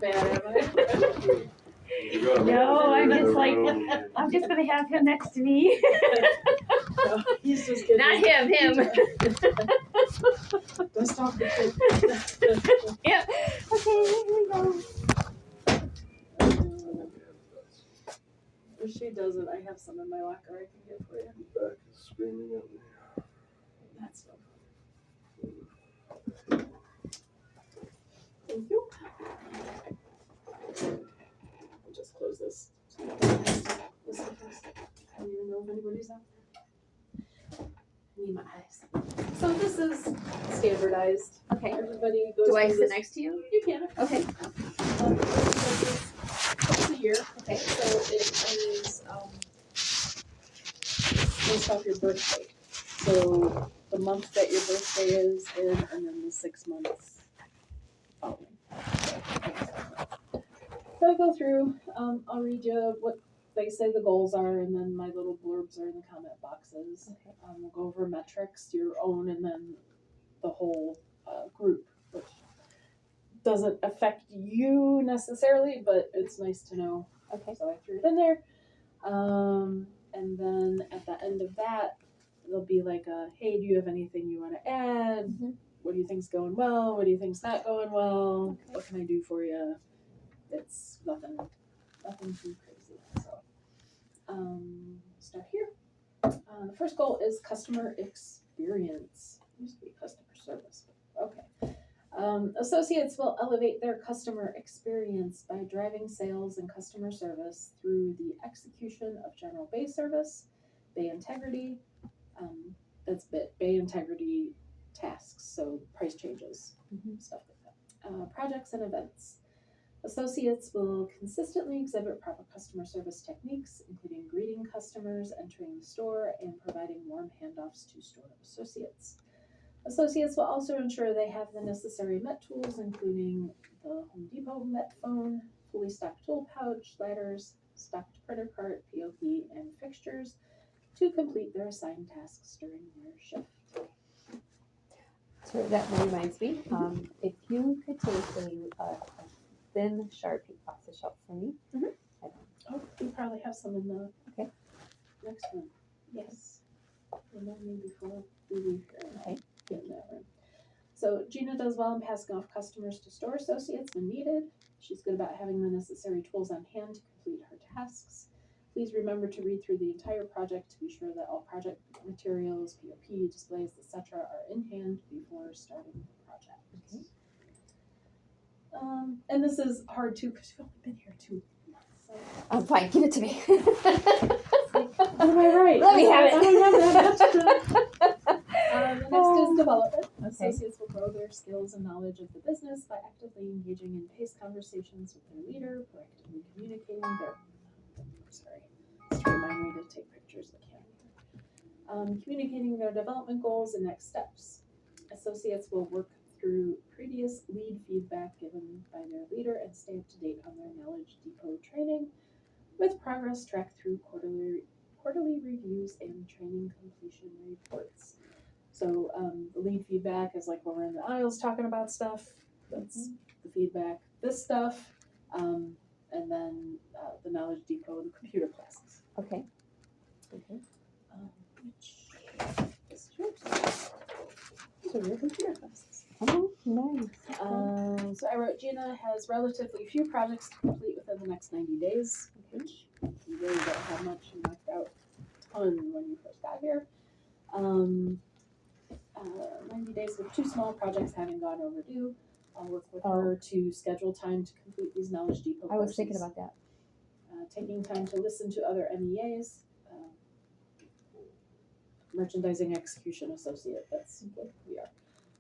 bad, am I? No, I'm just like, I'm just gonna have him next to me. No, he's just kidding. Not him. Let's talk the kid. Yeah. Okay, here we go. If she doesn't, I have some in my locker I can get for you. Back is screaming at me. That's no fun. Thank you. I'll just close this. Listen first. I don't even know if anybody's out there. I need my eyes. So this is standardized. Okay. Everybody goes Do I through sit this. next to you? You can. Okay. Once a year. Okay. So it is based off your birthday. So the month that your birthday is in, and then the 6 months following. So I go through, I'll read you what they say the goals are, and then my little blurbs are in the comment boxes. Okay. We'll go over metrics, your own, and then the whole group, which doesn't affect you necessarily, but it's nice to know. Okay. So I threw it in there. And then at the end of that, there'll be like a, hey, do you have anything you want to add? Mm-hmm. What do you think's going well? What do you think's not going well? Okay. What can I do for you? It's nothing too crazy. So, start here. The first goal is customer experience. It used to be customer service. Okay. Associates will elevate their customer experience by driving sales and customer service through the execution of general bay service, bay integrity, that's bay integrity tasks, so price changes, stuff like that. Projects and events. Associates will consistently exhibit proper customer service techniques, including greeting customers, entering the store, and providing warm handoffs to store associates. Associates will also ensure they have the necessary MET tools, including the Home Depot MET phone, fully stocked tool pouch, ladders, stocked printer cart, POP, and fixtures to complete their assigned tasks during their shift. So that reminds me, if you could take a thin Sharpie off the shelf for me. Oh, we probably have some in the next one. Yes. Remind me before we leave here. Okay. Get in that room. So Gina does well in passing off customers to store associates when needed. She's good about having the necessary tools on hand to complete her tasks. Please remember to read through the entire project to be sure that all project materials, POP, displays, etc. are in hand before starting the project. Okay. And this is hard too because you've only been here 2 months. So. Fine, give it to me. What am I right? Let me have it. I don't have that. The next is development. Okay. Associates will grow their skills and knowledge of the business by actively engaging in paced conversations with their leader, proactively communicating their. Sorry, just remind me to take pictures of the camera. Communicating their development goals and next steps. Associates will work through previous lead feedback given by their leader and stay up to date on their Knowledge Depot training, with progress tracked through quarterly reviews and training completion reports. So the lead feedback is like when we're in the aisles talking about stuff. That's the feedback. This stuff, and then the Knowledge Depot and computer classes. Okay. Which is yours. These are your computer classes. Oh, nice. So I wrote, Gina has relatively few projects to complete within the next 90 days, which you really don't have much. You knocked out a ton when you first got here. 90 days with 2 small projects having gone overdue. I'll work with her to schedule time to complete these Knowledge Depot courses. I was thinking about that. Taking time to listen to other MEAs. Merchandising execution associate, that's what we are,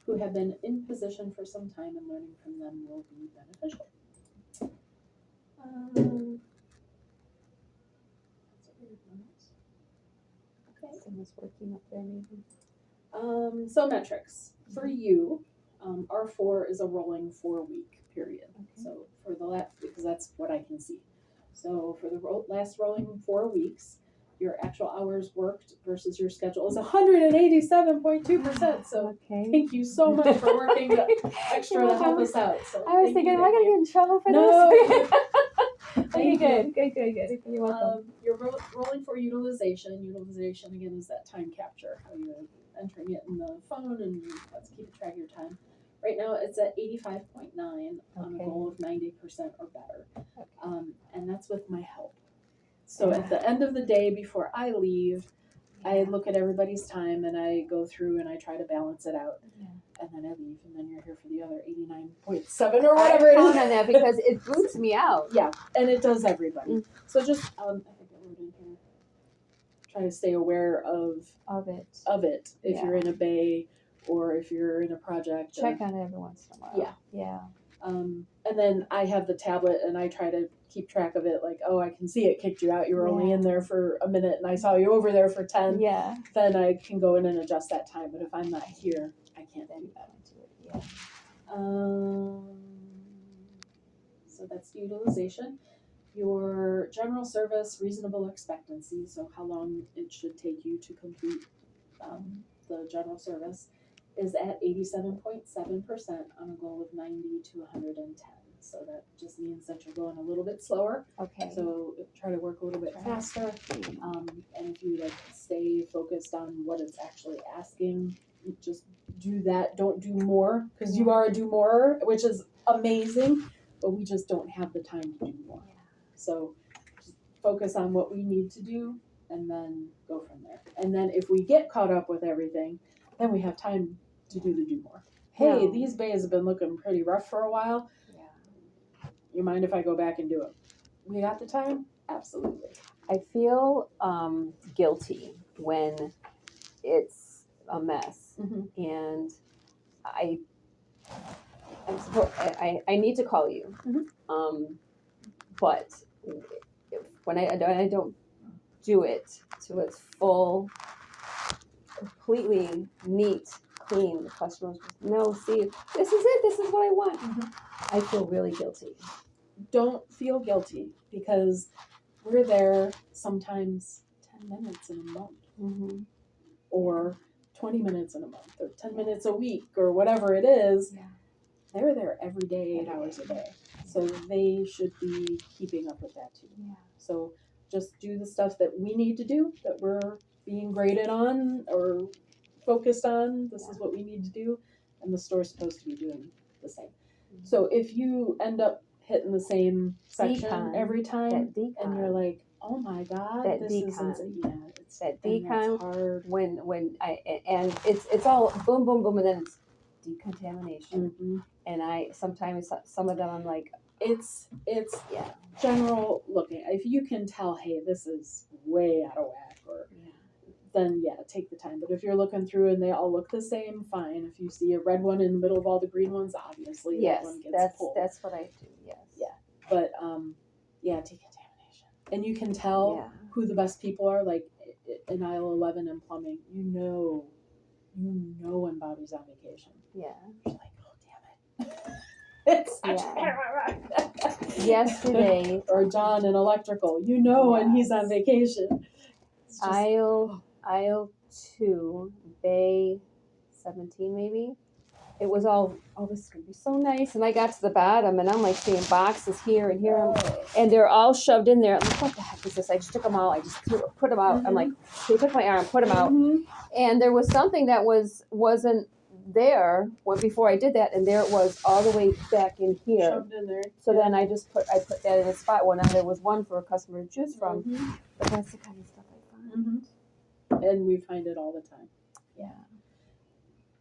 who have been in position for some time, and learning from them will be beneficial. Okay. Someone's working up there maybe. So metrics for you, R4 is a rolling 4-week period. Okay. So for the last, because that's what I can see. So for the last rolling 4 weeks, your actual hours worked versus your schedule is 187.2%. So Okay. thank you so much for working the extra to help us out. So I was thank thinking, you, am I thank gonna you. get in trouble for No. this? Okay, Thank you. good. You're welcome. You're rolling for utilization. Utilization again is that time capture, how you're entering it in the phone and let's keep track of your time. Right now it's at 85.9 on a Okay. goal of 90% or better. Okay. And that's with my help. So at the end of the day, before I leave, I look at everybody's time and I go through and I try to balance it out. Yeah. And then I leave, and then you're here for the other 89.7 or whatever it I is. count on that because it boots me out. Yeah, and it does everybody. Mm. So just, I think I wrote in here, try to stay aware of it if Yeah. you're in a bay or if you're in a project. Check on it every once in a while. Yeah. Yeah. And then I have the tablet and I try to keep track of it. Like, oh, I can see it kicked you out. You were only in there for a minute, and I saw you over there for 10. Yeah. Then I can go in and adjust that time. But if I'm not here, I can't do that. Yeah. So that's utilization. Your general service reasonable expectancy, so how long it should take you to complete the general service, is at 87.7% on a goal of 90 to 110. So that just means that you're going a little bit slower. Okay. So try to work a little bit faster. And if you like stay focused on what it's actually asking, just do that. Don't do more, because you are a do more, which is amazing, but we just don't have the time to do more. So just focus on what we need to do and then go from there. And then if we get caught up with everything, then we have time to do the do more. Hey, these bays have been looking pretty rough for a while. You mind if I go back and do it? We got the time? Absolutely. I feel guilty when it's a mess, and I need to call you, but when I don't do it to its full, completely neat, clean, the customers no, see, this is it. This is what I want. I feel really guilty. Don't feel guilty, because we're there sometimes 10 minutes in a month, or 20 minutes in a month, or 10 minutes a week, or whatever it is. They're there every day, 8 hours a day. So they should be keeping up with that too. So just do the stuff that we need to do, that we're being graded on or focused on. This is what we need to do. And the store's supposed to be doing the same. So if you end up hitting the same section decon, every time, and you're like, oh my God, that this decon. isn't, It's that and decon that's hard. when it's all boom, boom, boom, and then it's decontamination. And sometimes some of them I'm like, it's general looking. If you can tell, hey, this is way out of whack, or then take the time. But if you're looking through and they all look the same, fine. If you see a red one in the middle of all the green ones, obviously that one gets pulled. That's what I do. Yes. But decontamination, and you can tell who the best people are. Like in aisle 11 in plumbing, you know when Bobby's on vacation. Yeah. You're like, oh damn it. It's yesterday. Or John in electrical, when he's on vacation. Aisle 2, bay 17 maybe. It was all, oh, this is gonna be so nice. And I got to the bottom and I'm like seeing boxes here and here, and they're all shoved in there. I'm like, what the heck is this? I just took them all. I just put them out. I'm like, they took my arm, put them out, and there was something that wasn't there before I did that, and there it was all the way back in here. Shoved in there. So then I put that in a spot. Well, now there was one for a customer to choose from, but that's the kind of stuff I find. And we find it all the time.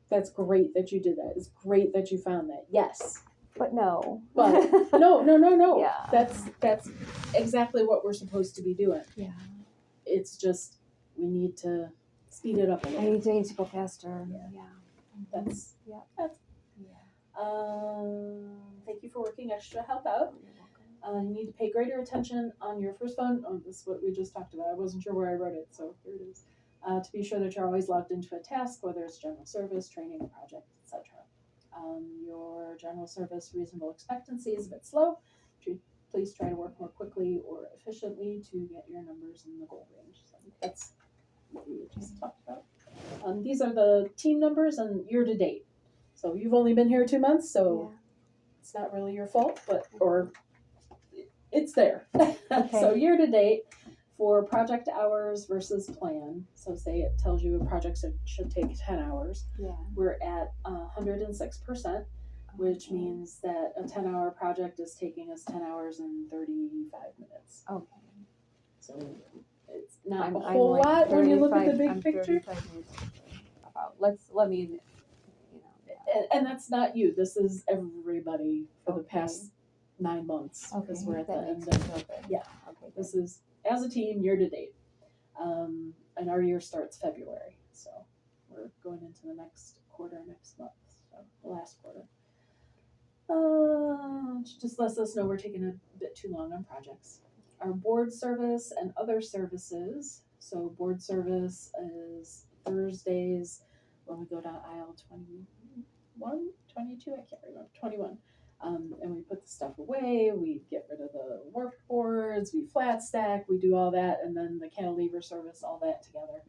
That's great that you did that. It's great that you found that. Yes. But no. But no. Yeah. That's exactly what we're supposed to be doing. Yeah. It's just we need to speed it up a little. I need to go faster. Yeah. That's. Thank you for working extra help out. You need to pay greater attention on your first phone. Oh, this is what we just talked about. I wasn't sure where I wrote it, so here it is. To be sure that you're always logged into a task, whether it's general service, training, project, etc. Your general service reasonable expectancy is a bit slow. please try to work more quickly or efficiently to get your numbers in the goal range. So that's what we just talked about. These are the team numbers and year to date. So you've only been here 2 months, so it's not really your fault, or it's there. So year to date for project hours versus plan. So say it tells you a project should take 10 hours. Yeah. We're at 106%, which means that a 10-hour project is taking us 10 hours and 35 minutes. Okay. So it's not I'm a whole like lot when you look at the 35 big I'm picture. 35 minutes about. Let me, you know. And that's not you. This is everybody for the past 9 months, because Okay, we're at the that end makes of sense. Okay. yeah. Okay. This is as a team year to date, and our year starts February, so we're going into the next quarter next month, so the last quarter. Just lets us know we're taking a bit too long on projects. Our board service and other services. So board service is Thursdays when we go down aisle 21, 22, I can't remember, 21. And we put the stuff away, we get rid of the workboards, we flat stack, we do all that, and then the cantilever service, all that together.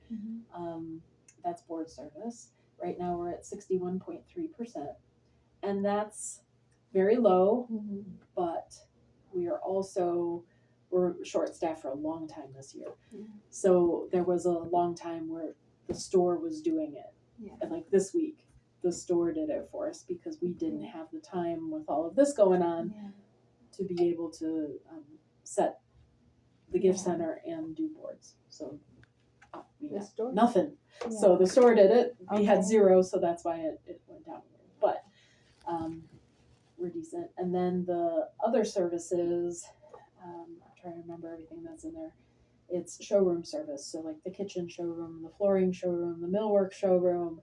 That's board service. Right now we're at 61.3%. And that's very low, but we're short staffed for a long time this year. So there was a long time where the store was doing it. And like this week, the store did it for us because we didn't have the time with all of this going on to be able to set the gift center and do boards. So we The got store? nothing. So the store did it. We had Okay. 0, so that's why it went down. But we're decent. And then the other services, I'm trying to remember everything that's in there. It's showroom service. So like the kitchen showroom, the flooring showroom, the millwork showroom,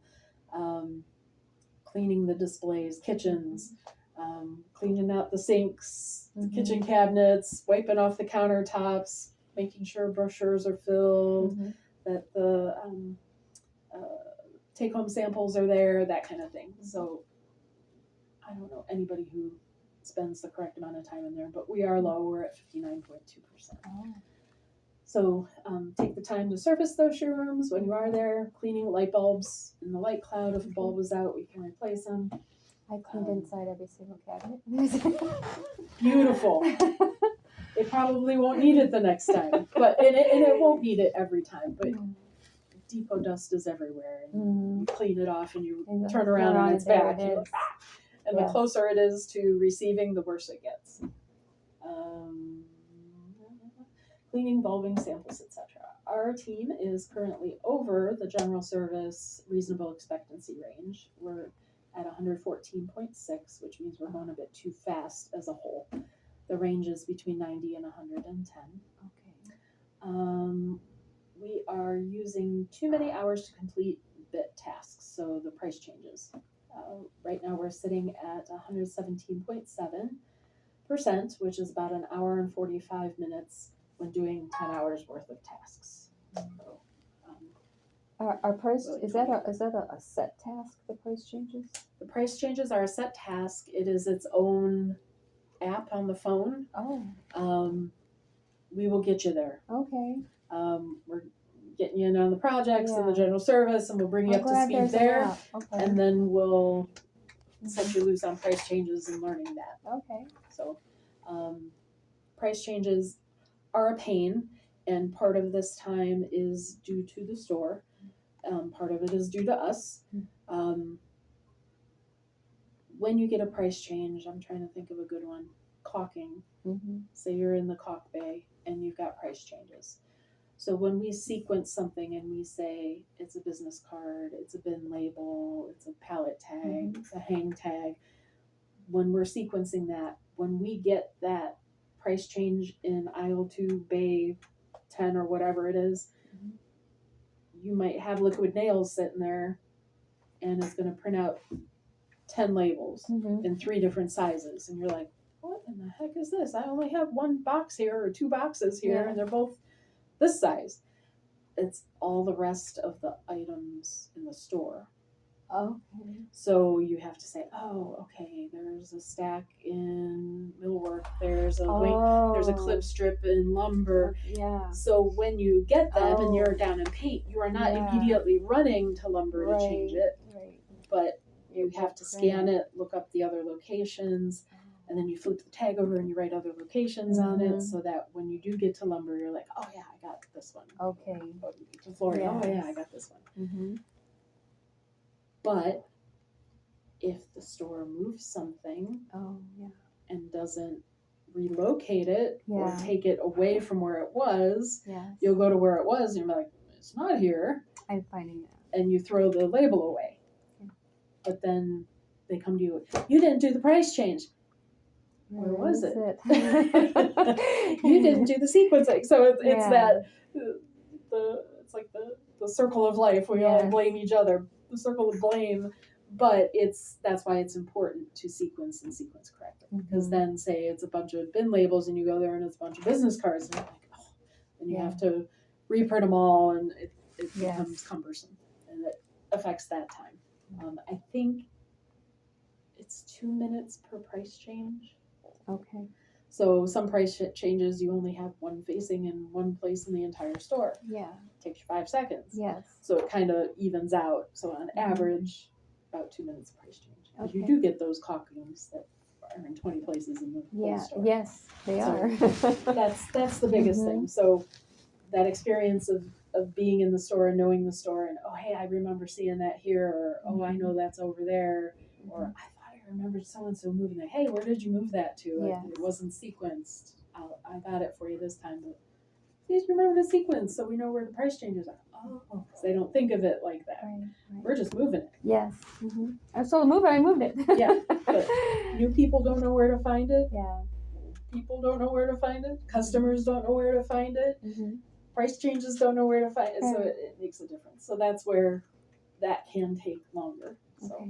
cleaning the displays, kitchens, cleaning out the sinks, the kitchen cabinets, wiping off the countertops, making sure brochures are filled, that the take-home samples are there, that kind of thing. So I don't know anybody who spends the correct amount of time in there, but we are low. We're at 59.2%. So take the time to service those showrooms when you are there, cleaning light bulbs in the light cloud. If a bulb was out, we can replace them. I cleaned inside every single cabinet. Beautiful. They probably won't need it the next time, but and it won't need it every time. But depot dust is everywhere, and you clean it off, and you turn around and it's back. It is. And the closer it is to receiving, the worse it gets. Cleaning, bulbing, samples, etc. Our team is currently over the general service reasonable expectancy range. We're at 114.6, which means we're going a bit too fast as a whole. The range is between 90 and 110. We are using too many hours to complete bit tasks, so the price changes. Right now we're sitting at 117.7%, which is about an hour and 45 minutes when doing 10 hours worth of tasks. So, Our price, really is that a set task, the price changes? the price changes are a set task. It is its own app on the phone. We will get you there. Okay. We're getting you in on the projects and the general service, and we'll bring you up to speed there. Okay. And then we'll set you loose on price changes and learning that. Okay. So price changes are a pain, and part of this time is due to the store. Part of it is due to us. When you get a price change, I'm trying to think of a good one. Caulking. Say you're in the caulk bay and you've got price changes. So when we sequence something and we say it's a business card, it's a bin label, it's a pallet tag, it's a hang tag, when we're sequencing that, when we get that price change in aisle 2, bay 10 or whatever it is, you might have liquid nails sitting there and it's going to print out 10 labels in 3 different sizes. And you're like, what in the heck is this? I only have 1 box here or 2 boxes here and they're both this size. It's all the rest of the items in the store Okay. So you have to say, oh, okay, there's a stack in millwork, there's a clip strip in lumber. Yeah. So when you get them and you're Oh. down in paint, you are not Yeah. immediately running to lumber to change it, Right. but you It have will to scan print it, look up the other locations, and then you flip the tag over and you write other locations on it, so that when you do get to lumber, you're like, oh yeah, I got this one. Okay. To flooring, oh yeah, Yes. I got this one. Mm-hmm. But if the store moves something Oh, yeah. and doesn't relocate it or Yeah. take it away from where it was, Yes. you'll go to where it was and you're like, it's not here, I'm finding it. and you throw the label away. Yeah. But then they come to you, you didn't do the price change. Where was it? You didn't do the sequencing. So it's that it's like the circle of life. We all blame each other. The circle of blame. But that's why it's important to sequence and sequence correctly. Because then say it's a bunch of bin labels and you go there and it's a bunch of business cards and you're like, oh, and you have to reprint them all and it becomes cumbersome and it affects that time. I think it's 2 minutes per price change. Okay. So some price changes you only have one facing in one place in the entire store. Yeah. It takes you 5 seconds. Yes. So it kind of evens out. So on average, about 2 minutes price change. Because you Okay. do get those costumes that are in 20 places in the whole store. Yes, they So are. that's the biggest thing. So that experience of being in the store and knowing the store and, oh, hey, I remember seeing that here, or, oh, I know that's over there, or I thought I remembered so-and-so moving that. Hey, where did you move that to? Yes. It wasn't sequenced. I got it for you this time, but please remember to sequence so we know where the price changes are. Oh, because they don't think of it like that. Right. We're just moving it. Yes. I saw the move it, I moved it. Yeah, but new people don't know where to find it. Yeah. People don't know where to find it. Customers don't know where to find it. Price changes don't know where to find it. So it makes a difference. So that's where that can take longer. So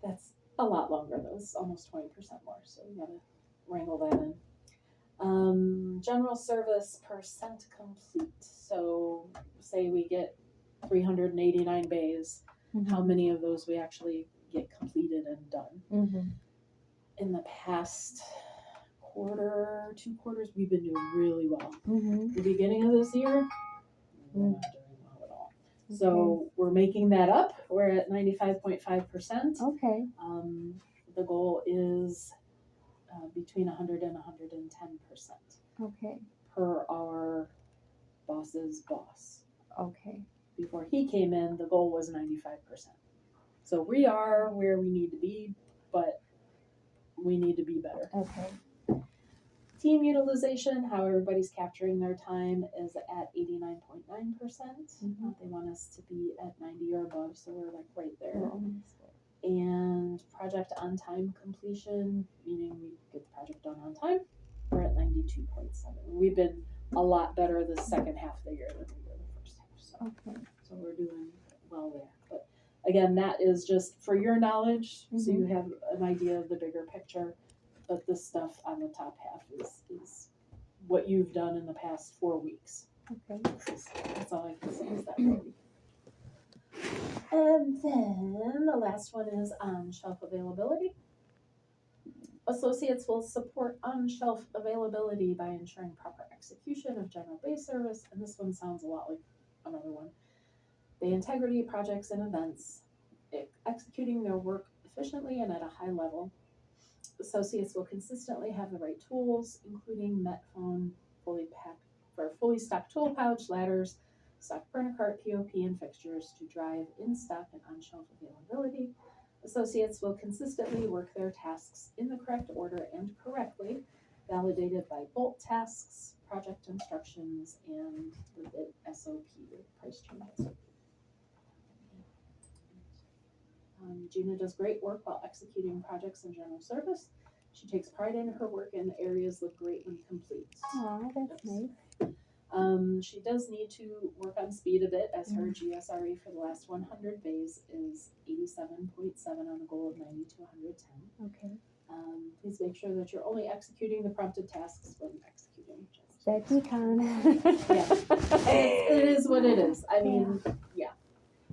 that's a lot longer though. It's almost 20% more. So you gotta wrangle that in. General service percent complete. So say we get 389 bays. How many of those we actually get completed and done? In the past quarter, 2 quarters, we've been doing really well. The beginning of this year, we're not doing well at all. So we're making that up. We're at 95.5%. Okay. The goal is between 100 and 110%. Okay. Per our boss's boss. Okay. Before he came in, the goal was 95%. So we are where we need to be, but we need to be better. Okay. Team utilization, how everybody's capturing their time, is at 89.9%. They want us to be at 90 or above, so we're like right there. And project on time completion, meaning we get the project done on time, we're at 92.7. We've been a lot better the second half of the year than we were the first half. So we're doing well there. But again, that is just for your knowledge, so you have an idea of the bigger picture. But this stuff on the top half is what you've done in the past 4 weeks. Okay. That's all I can say is that 4 weeks. And then the last one is on-shelf availability. Associates will support on-shelf availability by ensuring proper execution of general base service, and this one sounds a lot like another one. The integrity projects and events, executing their work efficiently and at a high level. Associates will consistently have the right tools, including MET phone, fully stocked tool pouch, ladders, stock printer cart, POP, and fixtures to drive in-stock and on-shelf availability. Associates will consistently work their tasks in the correct order and correctly, validated by bolt tasks, project instructions, and the bid SOP, price changes. Gina does great work while executing projects in general service. She takes pride in her work and the areas look great when complete. Aw, that's nice. She does need to work on speed a bit, as her GSRE for the last 100 bays is 87.7 on a goal of 90 to 110. Okay. Please make sure that you're only executing the prompted tasks when executing. Becky can. It is what it is. I mean, yeah.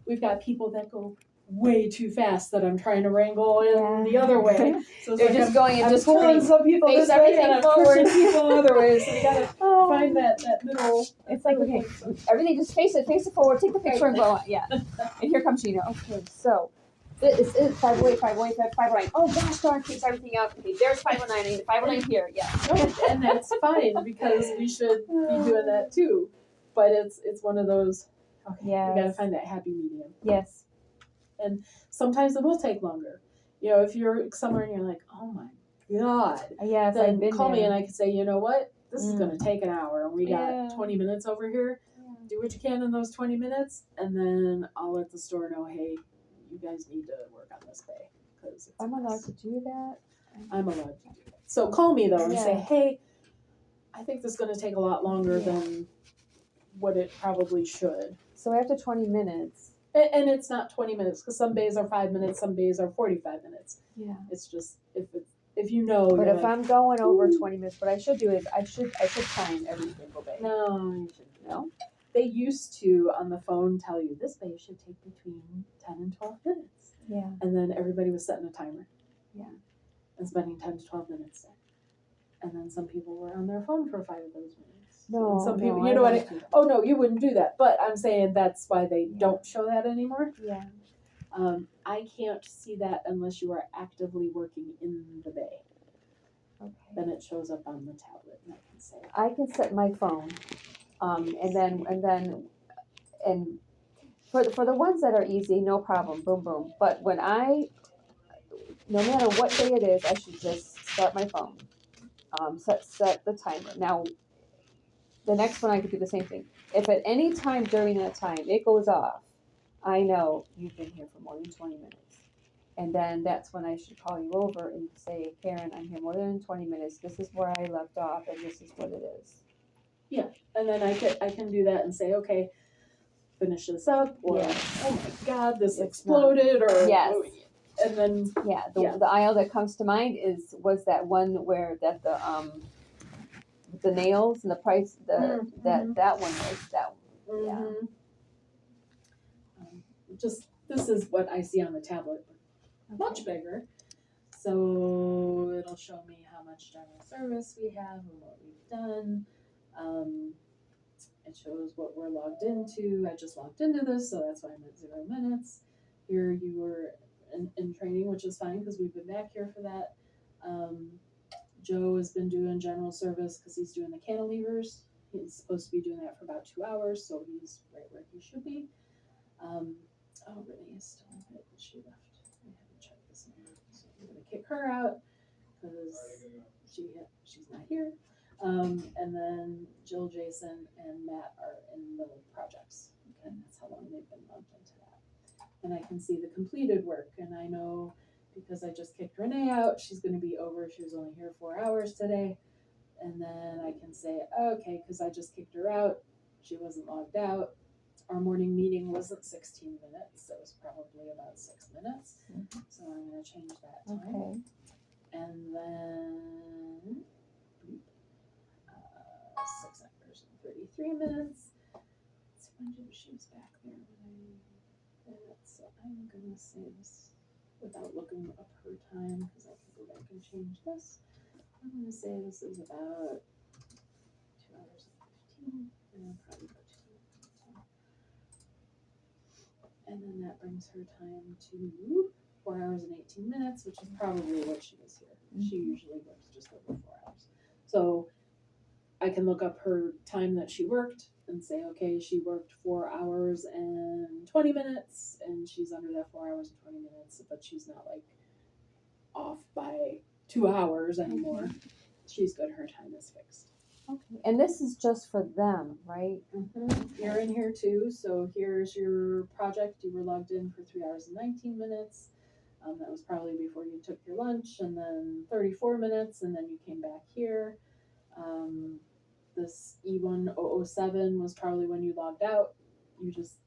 We've got people that go way too fast that I'm trying to wrangle in Yeah. the other way. So it's They're like just going and I'm just pulling turning, some people face this way everything and I'm forward. pushing people other ways. So we gotta Oh. find that middle. It's like, okay, everything, just face it forward, take the picture and go on. Yeah. And here comes Gina. Okay, so this is 508, 508, 509. Oh gosh darn, fix everything up. Okay, there's 509. I need 509 here. Yeah. No, and that's fine because we should be doing that too. But it's one of those, okay, we gotta Yes. find that happy medium. Yes. Sometimes it will take longer. You know, if you're somewhere and you're like, oh my God, Yes, I've then been call me there. and I can say, you know what, this is gonna take an hour and we Yeah. got 20 minutes over here. Do what you can in those 20 minutes and then I'll let the store know, hey, you guys need to work on this bay. Because I'm allowed to do that. I'm allowed to do that. So call me though and say, Yeah. hey, I think this is gonna take a lot longer Yeah. than what it probably should. So after 20 minutes. And it's not 20 minutes because some bays are 5 minutes, some bays are 45 minutes. Yeah. It's just if you know. But you're if like, I'm going over 20 minutes, what I should do is I should time every single bay. no, you shouldn't. No? They used to on the phone tell you this bay should take between 10 and 12 minutes, Yeah. and then everybody was setting a timer. Yeah. And spending 10 to 12 minutes there. And then some people were on their phone for 5 of those minutes. No, and some people, no, you know what? don't do that. Oh no, you wouldn't do that. But I'm saying that's why they don't show that anymore. Yeah. I can't see that unless you are actively working in the bay. Okay. Then it shows up on the tablet, and I can say. I can set my phone, and for the ones that are easy, no problem, boom boom. But when no matter what day it is, I should just start my phone, set the timer. Now, the next one I could do the same thing. If at any time during that time it goes off, I know you've been here for more than 20 minutes. And then that's when I should call you over and say, Karen, I'm here more than 20 minutes. This is where I left off, and this is what it is. Yeah, and then I can do that and say, okay, finish this up, or oh my God, this exploded, or yes. And then the aisle that comes to mind was that one where the nails and the price that one was that one. Yeah. Just this is what I see on the tablet, much bigger. So it'll show me how much general service we have and what we've done. It shows what we're logged into. I just logged into this, so that's why I'm at 0 minutes. Here you were in training, which is fine because we've been back here for that. Joe has been doing general service because he's doing the cantilevers. He's supposed to be doing that for about 2 hours, so he's right where he should be. Renee is still in it. She left. I haven't checked this in. So I'm gonna kick her out because she's not here. And then Jill, Jason, and Matt are in the projects. Okay, that's how long they've been logged into that. And I can see the completed work, and I know because I just kicked Renee out, she's going to be over. She was only here 4 hours today. And then I can say, okay, because I just kicked her out, she wasn't logged out. Our morning meeting wasn't 16 minutes, it was probably about 6 minutes. Mm-hmm. So I'm going to change that time. Okay. And then 6 hours and 33 minutes. So she was back there when so I'm going to say this without looking up her time because I can go back and change this. I'm going to say this is about 2 hours and 15, and I'll probably go 2 minutes. And then that brings her time to 4 hours and 18 minutes, which is probably what she was here. She usually works just over 4 hours. So I can look up her time that she worked and say, okay, she worked 4 hours and 20 minutes, and she's under that 4 hours and 20 minutes, but she's not like off by 2 hours anymore. Okay. She's good. Her time is fixed. Okay. And this is just for them, right? Mm-hmm. You're in here too. So here's your project. You were logged in for 3 hours and 19 minutes. That was probably before you took your lunch, and then 34 minutes, and then you came back here. This E1007 was probably when you logged out. You just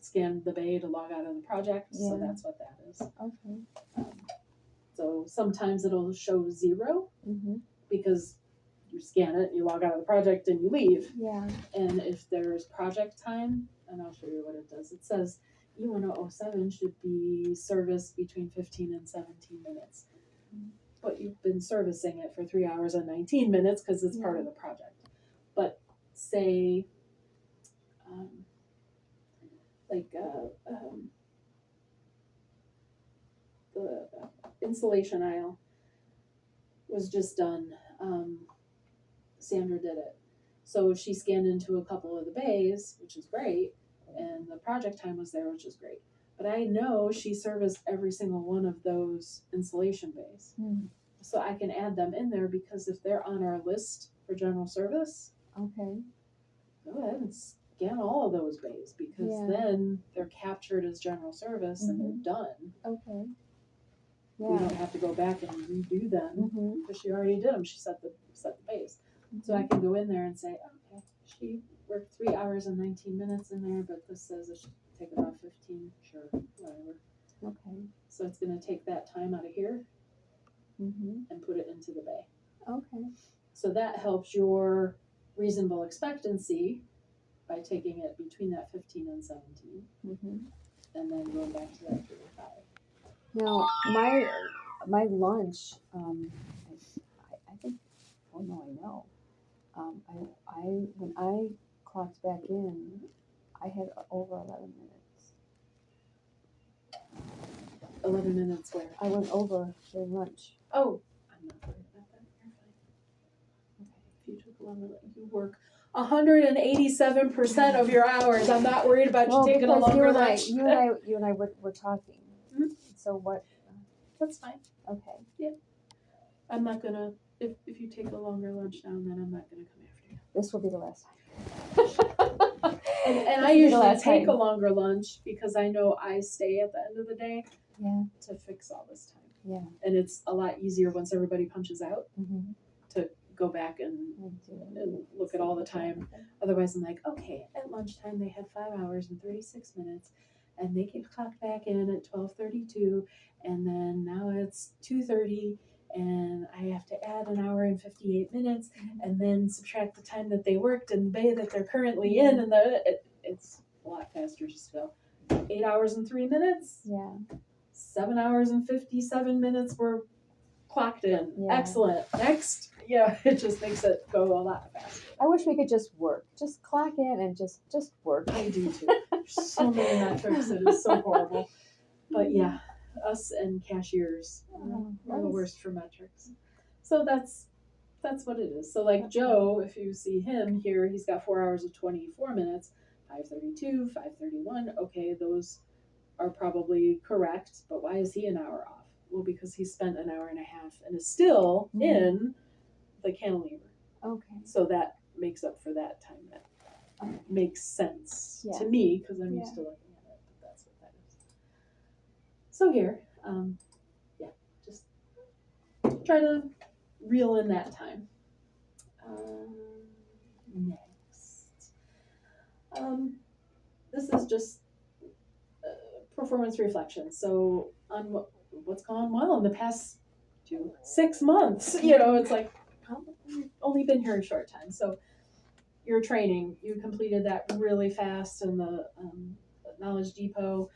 scanned the bay to log out of the project, so that's what that is. Okay. So sometimes it'll show 0 because you scan it, you log out of the project, and you leave. Yeah. And if there's project time, and I'll show you what it does. It says E1007 should be serviced between 15 and 17 minutes. But you've been servicing it for 3 hours and 19 minutes because it's part of the project. But say, like the insulation aisle was just done. Sandra did it. So she scanned into a couple of the bays, which is great, and the project time was there, which is great. But I know she serviced every single one of those insulation bays. So I can add them in there because if they're on our list for general service, Okay. go ahead and scan all of those bays because then they're captured as general service and they're done. Okay. We don't have to go back and redo them because she already did them. She set the base. So I can go in there and say, okay, she worked 3 hours and 19 minutes in there, but this says it should take about 15. Sure, whatever. Okay. So it's going to take that time out of here and put it into the bay. Okay. So that helps your reasonable expectancy by taking it between that 15 and 17 and then going back to that 3 or 5. Now, my lunch, I think, oh no, I know. When I clocked back in, I had over 11 minutes. 11 minutes where? I went over during lunch. Oh, I'm not worried about that. You're fine. Okay. If you took 11, you work 187% of your hours. I'm not worried about you taking a longer lunch. You and I were talking. So what? That's fine. Okay. Yeah. I'm not gonna. If you take a longer lunch now, then I'm not gonna come after you. This will be the last time. And I usually take a longer lunch because I know I stay at the end of the day to fix all this time. Yeah. And it's a lot easier once everybody punches out to go back and look at all the time. Otherwise, I'm like, okay, at lunchtime they had 5 hours and 36 minutes, and they get clocked back in at 12:32, and then now it's 2:30. And I have to add an hour and 58 minutes and then subtract the time that they worked in the bay that they're currently in. And it's a lot faster just to go 8 hours and 3 minutes. Yeah. 7 hours and 57 minutes were clocked in. Yeah. Excellent. Next. Yeah, it just makes it go a lot faster. I wish we could just work. Just clock in and just work. I do too. There's so many metrics. It is so horrible. But yeah. Us and cashiers are the worst for metrics. So that's what it is. So like Joe, if you see him here, he's got 4 hours of 24 minutes, 5:32, 5:31. Okay, those are probably correct, but why is he an hour off? Well, because he spent an hour and a half and is still in the cantilever. Okay. So that makes up for that time. That makes sense to me because I'm used to looking at it, but that's what that is. So here, just try to reel in that time. Next. This is just performance reflection. So on what's gone well in the past 6 months, it's like, we've only been here a short time. So your training, you completed that really fast in the Knowledge Depot.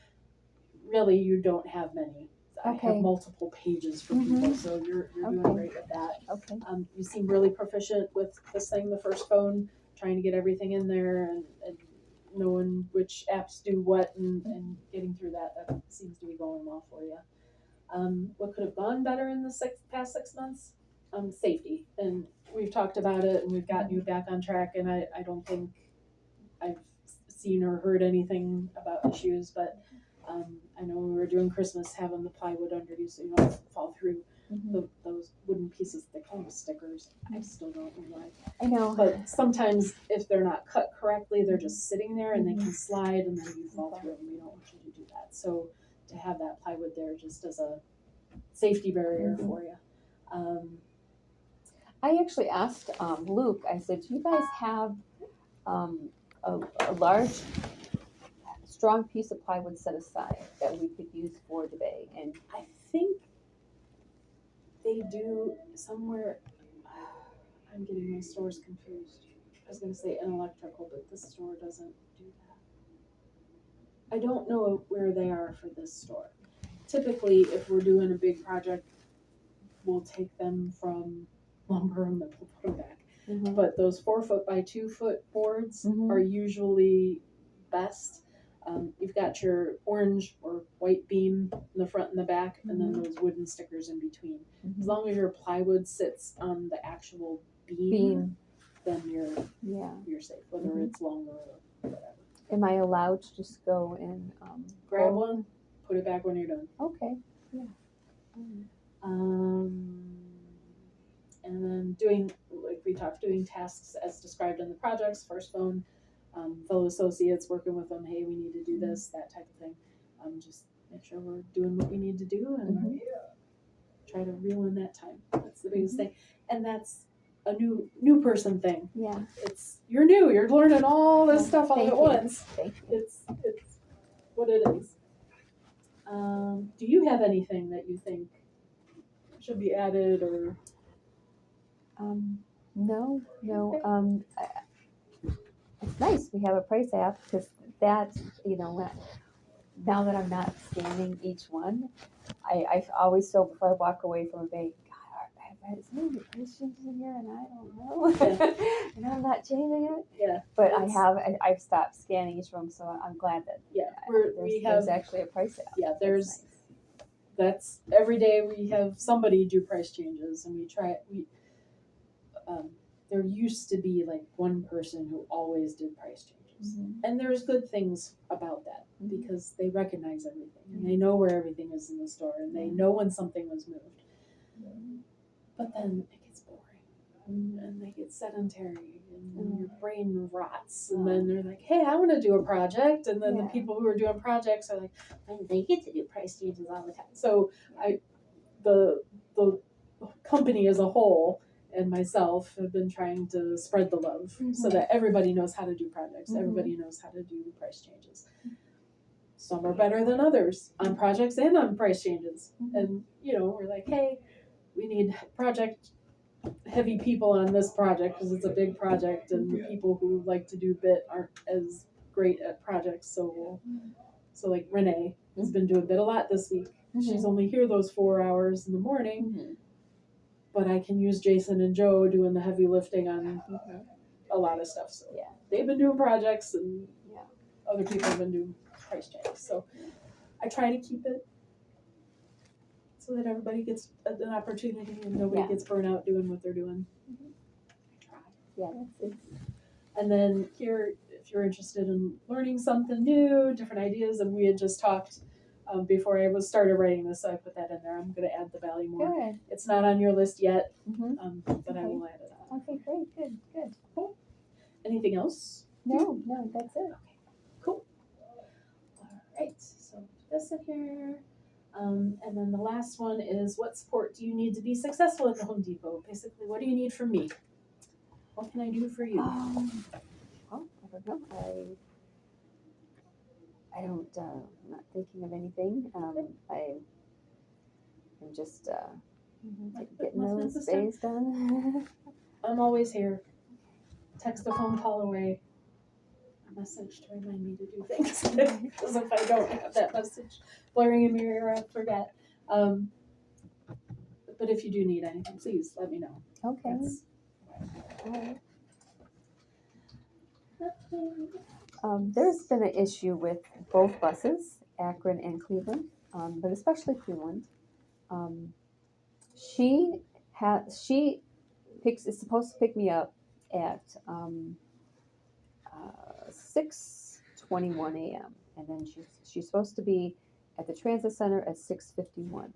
Really, you don't have many. I have multiple pages for people, so you're doing great with that. Okay. You seem really proficient with this thing, the first phone, trying to get everything in there and knowing which apps do what and getting through that. That seems to be going well for you. What could have gone better in the past 6 months? Safety. And we've talked about it and we've gotten you back on track, and I don't think I've seen or heard anything about issues, but I know when we were doing Christmas, having the plywood under you so you don't fall through those wooden pieces. They call them stickers. I still don't know why. I know. But sometimes if they're not cut correctly, they're just sitting there and they can slide and then you fall through them. We don't want you to do that. So to have that plywood there just as a safety barrier for you. I actually asked Luke, I said, do you guys have a large, strong piece of plywood set aside that we could use for the bay? And I think they do somewhere. I'm getting my stores confused. I was going to say an electrical, but this store doesn't do I don't know where they are for this store. Typically, if we're doing a big project, we'll take them from lumber and then we'll put them back. Mhm. But those 4 foot by 2 foot boards Mhm. are usually best. You've got your orange or white beam in the front and the back, and then those wooden stickers in between. As long as your plywood sits on the actual beam. Then you're safe, whether Mhm. it's longer or whatever. Am I allowed to just go and Grab go? one, put it back when you're done. Okay. Yeah. And then doing, like we talked, doing tasks as described in the projects, first phone, fellow associates, working with them, hey, we need to do this, that type of thing. Just make sure we're doing what we need to do and try to reel in that time. That's the biggest thing. And that's a new person thing. Yeah. You're new, you're learning all this stuff all Thank at you. once. Thank you. It's what it is. Do you have anything that you think should be added or? No. It's nice we have a price app because that, now that I'm not scanning each one, I always feel before I walk away from a bank, God, is there any price changes in here and I don't know, and I'm not changing it. Yeah. But I've stopped scanning each room, so I'm glad that there's actually a price app. Yeah, That's that's every day we have somebody do price changes and there used to be like one person who always did price changes. And there's good things about that because they recognize everything and they know where everything is in the store and they know when something was moved. But then it gets boring and they get sedentary and your brain rots and then they're like, hey, I want to do a project, and then the people who are doing projects are like, well, they get to do price changes all the time. So the company as a whole and myself have been trying to spread the love so that everybody knows how to do projects. Everybody knows how to do price changes. Some are better than others on projects and on price changes. And, we're like, hey, we need project heavy people on this project because it's a big project and the people who like to do bit aren't as great at projects. So like Renee has been doing bit a lot this week. She's only here those 4 hours in the morning. But I can use Jason and Joe doing the heavy lifting on a lot of stuff. So they've been doing projects and other people have been doing price changes. So I try to keep it so that everybody gets an opportunity and nobody gets burnt out doing what they're doing. Yeah, that's it. And then here, if you're interested in learning something new, different ideas, and we had just talked before I started writing this, so I put that in there. I'm going to add the value more. Good. It's not on your list yet, but I will add it on. Okay, great, good. Cool. Anything else? No, that's it. Okay, cool. All right, so put this in here. And then the last one is, what support do you need to be successful at the Home Depot? Basically, what do you need from me? What can I do for you? Well, I don't know. I'm not thinking of anything. I'm just getting those days done. I'm always here. Text a phone call away. A message to remind me to do things. Because if I don't have that message blaring in my ear, I'll forget. But if you do need anything, please let me know. Okay. All right. There's been an issue with both buses, Akron and Cleveland, but especially Cleveland. She is supposed to pick me up at 6:21 a.m. and then she's supposed to be at the transit center at 6:51.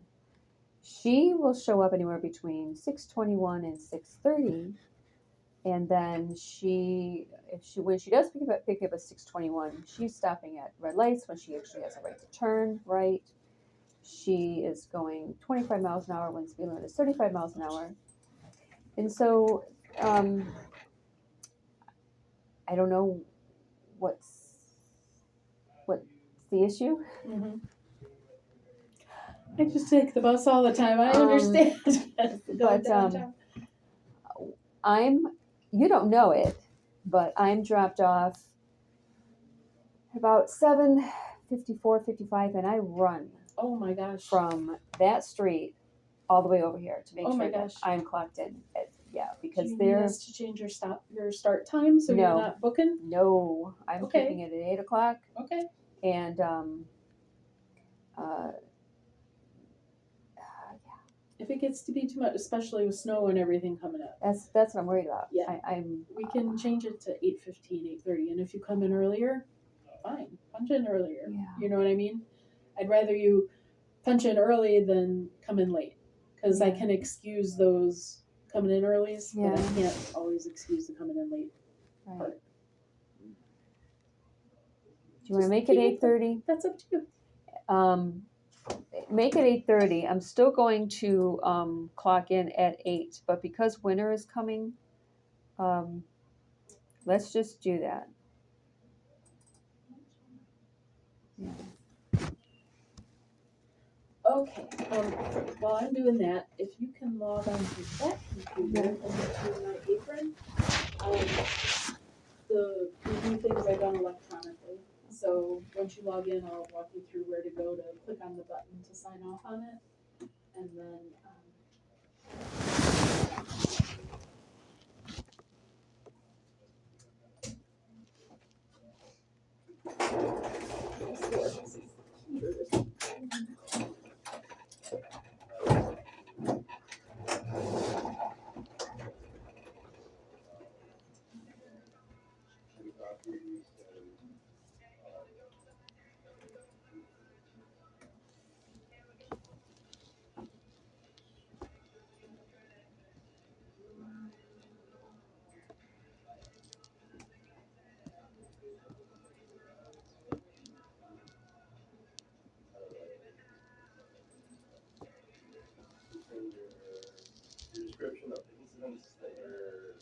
She will show up anywhere between 6:21 and 6:30, and then when she does pick me up at 6:21, she's stopping at red lights when she actually has a right to turn right. She is going 25 miles an hour when speed limit is 35 miles an hour. And so I don't know what's the issue. I just take the bus all the time. I understand. But you don't know it, but I'm dropped off about 7:15 54, 55, and I run Oh my gosh. from that street all the way over here to make Oh my sure that gosh. I'm clocked in. Yeah, Do because you need they're us to change your start time so you're No. not booking? no, I'm Okay. keeping it at 8 o'clock, Okay. and If it gets to be too much, especially with snow and everything coming up, that's what I'm worried about. Yeah. I'm we can change it to 8:15, 8:30, and if you come in earlier, fine, punch in earlier. Yeah. You know what I mean? I'd rather you punch in early than come in late, because I Yeah. can excuse those coming in earlies, but I Yeah. can't always excuse the coming in late right. part. Do you want to Just make it keep it 8:30? That's up to you. Make it 8:30. I'm still going to clock in at 8, but because winter is coming, let's just do that. Yeah. Okay, while I'm doing that, if you can log on to that computer and to my apron, we do things are done electronically. So once you log in, I'll walk you through where to go to click on the button to sign off on it, and then Your description of incidents that you're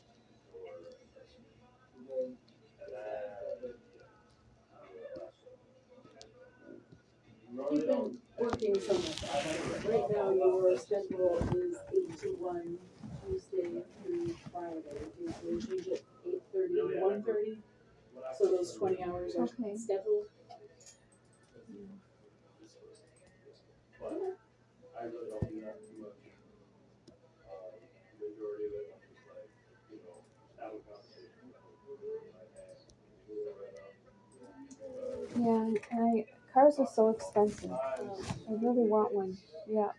you've been working so much out of it. Right now, your schedule is 8 to 1, Tuesday through Friday. You can change it 8:30 to 1:30, so those 20 hours are Okay. scheduled. But I really don't do that too much. Majority of it, I'm just like, have a conversation. Yeah, cars are so expensive. I really want one. Yeah.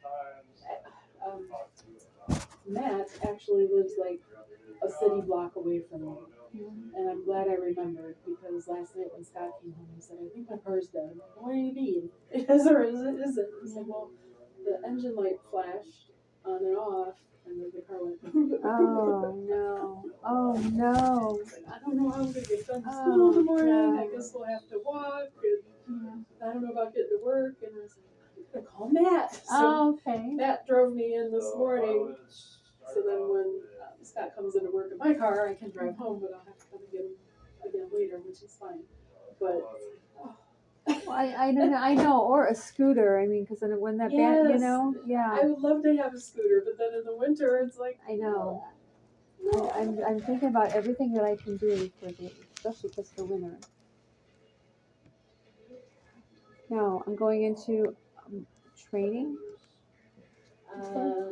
Matt actually lives like a city block away from me. And I'm glad I remembered, because last night when Scott came home, he said, I think my car's dead. I'm like, what do you mean? Is or is it? He's like, well, the engine light flashed on and off, and then the car went. Oh no. Oh no. I don't know how I'm going to get done to Oh, school in the morning. God. I guess we'll have to walk. And I don't know about getting to work. And I was like, I'm going to call Matt. So Oh, okay. Matt drove me in this morning. So then when Scott comes into work in my car, I can drive home, but I'll have to come and get him again later, which is fine. But Well, I don't know. I know, or a scooter. I mean, because when that band, Yes. yeah. I would love to have a scooter, but then in the winter, it's like, I know. no. I'm thinking about everything that I can do especially because of the winter. No, I'm going into training. No.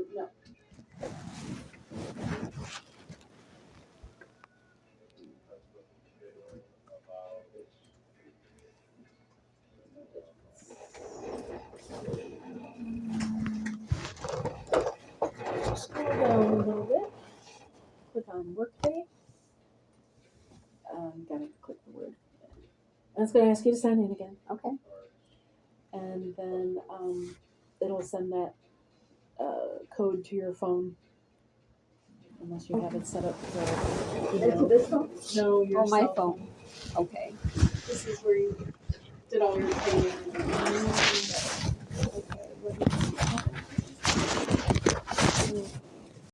Scroll down a little bit. Click on Workday. Gotta click the word. And it's going to ask you to sign in again. Okay. And then it'll send that code to your phone. Unless you have it set up for. Into this phone? No, your my cell phone. Okay. This is where you did all your training. Okay. Let me